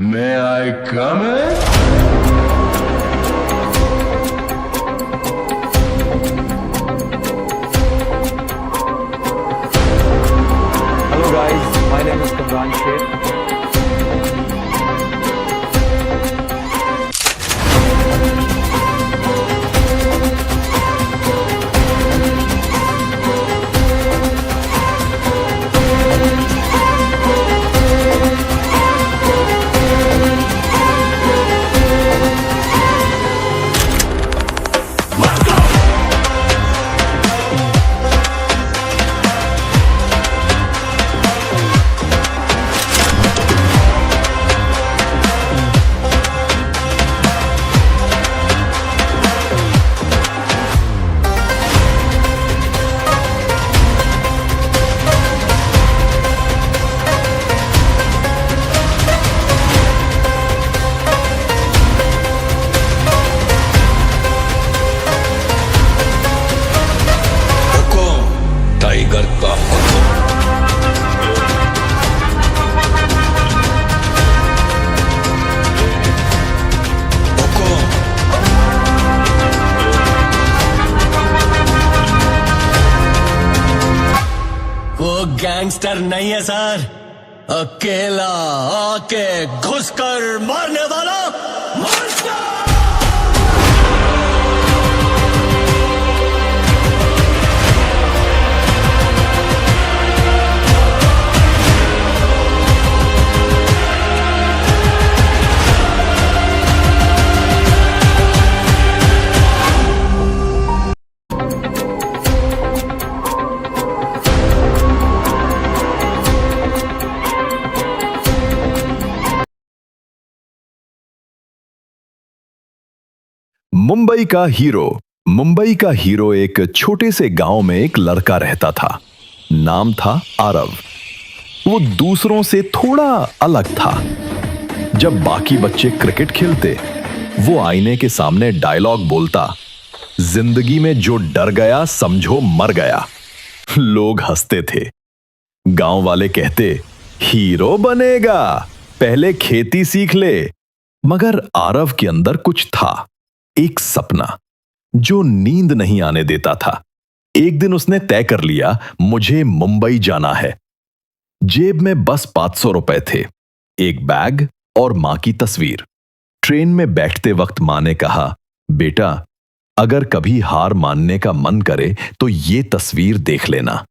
May I come in? Hello guys, my name is Kamran Sheikh. Tiger का हुक्म। वो gangster नहीं है सर, अकेला आके घुसकर मारने वाला मॉन्स्टर। मुंबई का हीरो एक छोटे से गांव में एक लड़का रहता था। नाम था आरव। वो दूसरों से थोड़ा अलग था। जब बाकी बच्चे क्रिकेट खेलते, वो आईने के सामने डायलॉग बोलता, जिंदगी में जो डर गया समझो मर गया। लोग हंसते थे। गांव वाले कहते, हीरो बनेगा, पहले खेती सीख ले। मगर आरव के अंदर कुछ था, एक सपना जो नींद नहीं आने देता था। एक दिन उसने तय कर लिया, मुझे मुंबई जाना है। जेब में बस 500 रुपए थे, एक बैग और मां की तस्वीर। ट्रेन में बैठते वक्त मां ने कहा, बेटा अगर कभी हार मानने का मन करे तो ये तस्वीर देख लेना।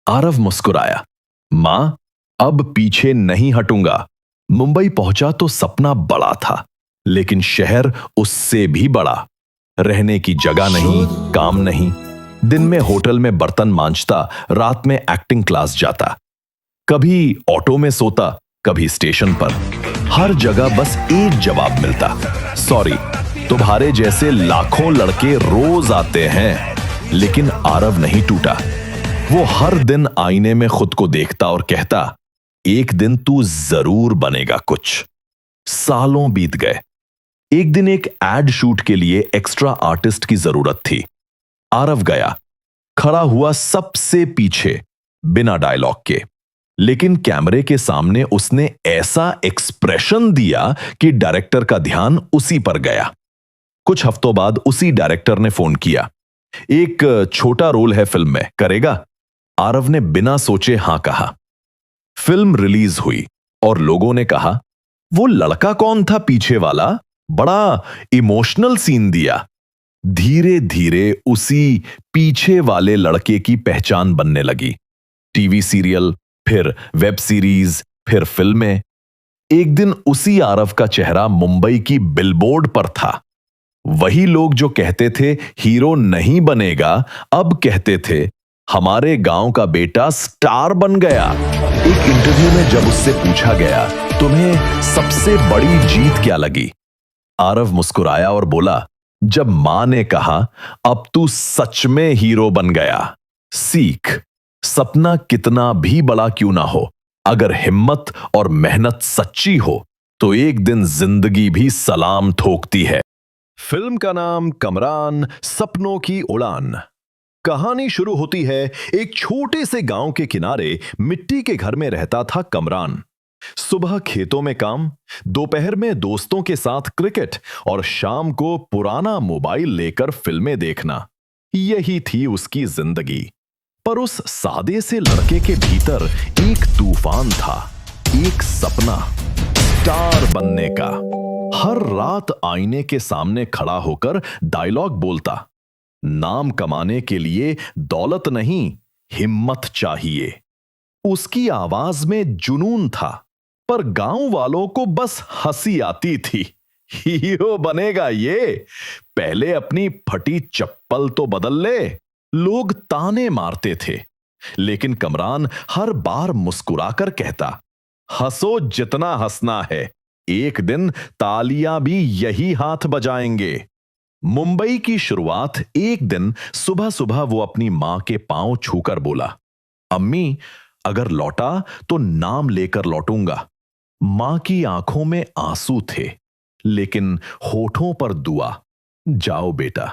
आरव मुस्कुराया, मां अब पीछे नहीं हटूंगा। मुंबई पहुंचा तो सपना बड़ा था, लेकिन शहर उससे भी बड़ा। रहने की जगह नहीं, काम नहीं। दिन में होटल में बर्तन मांजता, रात में एक्टिंग क्लास जाता। कभी ऑटो में सोता, कभी स्टेशन पर। हर जगह बस एक जवाब मिलता, सॉरी, तुम्हारे जैसे लाखों लड़के रोज आते हैं। लेकिन आरव नहीं टूटा। वो हर दिन आईने में खुद को देखता और कहता, एक दिन तू जरूर बनेगा कुछ। सालों बीत गए। एक दिन एक एड शूट के लिए एक्स्ट्रा आर्टिस्ट की जरूरत थी। आरव गया, खड़ा हुआ सबसे पीछे, बिना डायलॉग के। लेकिन कैमरे के सामने उसने ऐसा एक्सप्रेशन दिया कि डायरेक्टर का ध्यान उसी पर गया। कुछ हफ्तों बाद उसी डायरेक्टर ने फोन किया, एक छोटा रोल है फिल्म में, करेगा? आरव ने बिना सोचे हां कहा। फिल्म रिलीज हुई और लोगों ने कहा, वो लड़का कौन था पीछे वाला? बड़ा इमोशनल सीन दिया। धीरे धीरे उसी पीछे वाले लड़के की पहचान बनने लगी। टीवी सीरियल, फिर वेब सीरीज, फिर फिल्में। एक दिन उसी आरव का चेहरा मुंबई की बिलबोर्ड पर था। वही लोग जो कहते थे हीरो नहीं बनेगा, अब कहते थे हमारे गांव का बेटा स्टार बन गया। एक इंटरव्यू में जब उससे पूछा गया, तुम्हें सबसे बड़ी जीत क्या लगी? आरव मुस्कुराया और बोला, जब मां ने कहा अब तू सच में हीरो बन गया। सीख, सपना कितना भी बड़ा क्यों ना हो, अगर हिम्मत और मेहनत सच्ची हो तो एक दिन जिंदगी भी सलाम ठोकती है। फिल्म का नाम कमरान, सपनों की उड़ान। कहानी शुरू होती है, एक छोटे से गांव के किनारे मिट्टी के घर में रहता था कमरान। सुबह खेतों में काम, दोपहर में दोस्तों के साथ क्रिकेट और शाम को पुराना मोबाइल लेकर फिल्में देखना, यही थी उसकी जिंदगी। पर उस सादे से लड़के के भीतर एक तूफान था, एक सपना, स्टार बनने का। हर रात आईने के सामने खड़ा होकर डायलॉग बोलता, नाम कमाने के लिए दौलत नहीं, हिम्मत चाहिए। उसकी आवाज में जुनून था, पर गांव वालों को बस हंसी आती थी। हीरो बनेगा ये, पहले अपनी फटी चप्पल तो बदल ले। लोग ताने मारते थे, लेकिन कमरान हर बार मुस्कुराकर कहता, हंसो जितना हंसना है, एक दिन तालियां भी यही हाथ बजाएंगे। मुंबई की शुरुआत एक दिन सुबह सुबह वो अपनी मां के पांव छूकर बोला, अम्मी अगर लौटा तो नाम लेकर लौटूंगा। मां की आंखों में आंसू थे, लेकिन होठों पर दुआ, जाओ बेटा,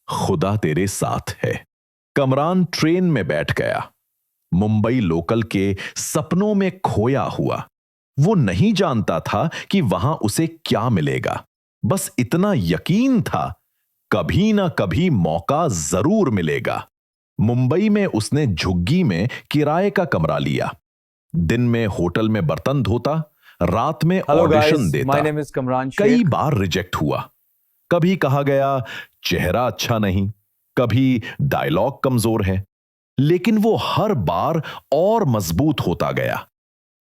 खुदा तेरे साथ है। कमरान ट्रेन में बैठ गया, मुंबई लोकल के सपनों में खोया हुआ। वो नहीं जानता था कि वहां उसे क्या मिलेगा, बस इतना यकीन था, कभी ना कभी मौका जरूर मिलेगा। मुंबई में उसने झुग्गी में किराए का कमरा लिया। दिन में होटल में बर्तन धोता, रात में ऑडिशन देता। my name is Kamran कई Sheikh. बार रिजेक्ट हुआ। कभी कहा गया चेहरा अच्छा नहीं, कभी डायलॉग कमजोर है, लेकिन वो हर बार और मजबूत होता गया।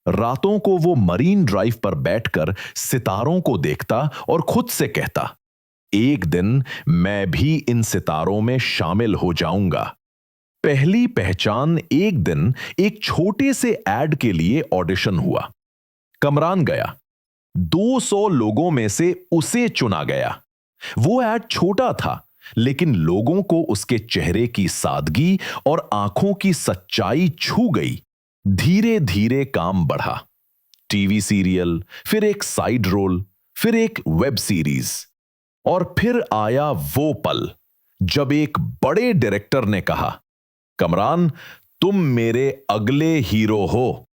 रातों को वो मरीन ड्राइव पर बैठकर सितारों को देखता और खुद से कहता, एक दिन मैं भी इन सितारों में शामिल हो जाऊंगा। पहली पहचान एक दिन एक छोटे से एड के लिए ऑडिशन हुआ। कमरान गया, 200 लोगों में से उसे चुना गया। वो एड छोटा था, लेकिन लोगों को उसके चेहरे की सादगी और आंखों की सच्चाई छू गई। धीरे धीरे काम बढ़ा, टीवी सीरियल, फिर एक साइड रोल, फिर एक वेब सीरीज, और फिर आया वो पल जब एक बड़े डायरेक्टर ने कहा, कमरान तुम मेरे अगले हीरो हो।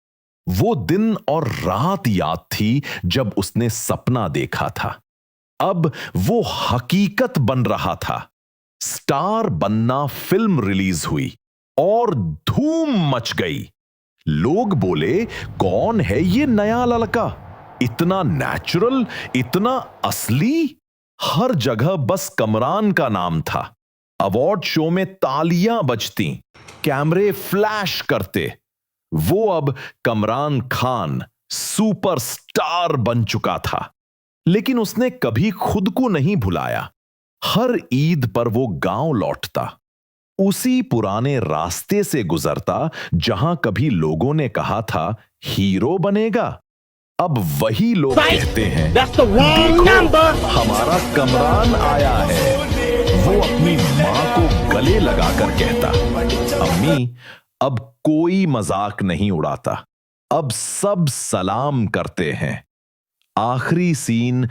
वो दिन और रात याद थी जब उसने सपना देखा था। अब वो हकीकत बन रहा था। स्टार बनना फिल्म रिलीज हुई और धूम मच गई। लोग बोले, कौन है ये नया लड़का, इतना नेचुरल, इतना असली। हर जगह बस कमरान का नाम था। अवार्ड शो में तालियां बजती, कैमरे फ्लैश करते। वो अब कमरान खान सुपरस्टार बन चुका था, लेकिन उसने कभी खुद को नहीं भुलाया। हर ईद पर वो गांव लौटता, उसी पुराने रास्ते से गुजरता जहां कभी लोगों ने कहा था हीरो बनेगा। अब वही लोग कहते हैं, देखो हमारा कमरान आया है। वो अपनी मां को गले लगाकर कहता, अम्मी अब कोई मजाक नहीं उड़ाता, अब सब सलाम करते हैं। आखिरी सीन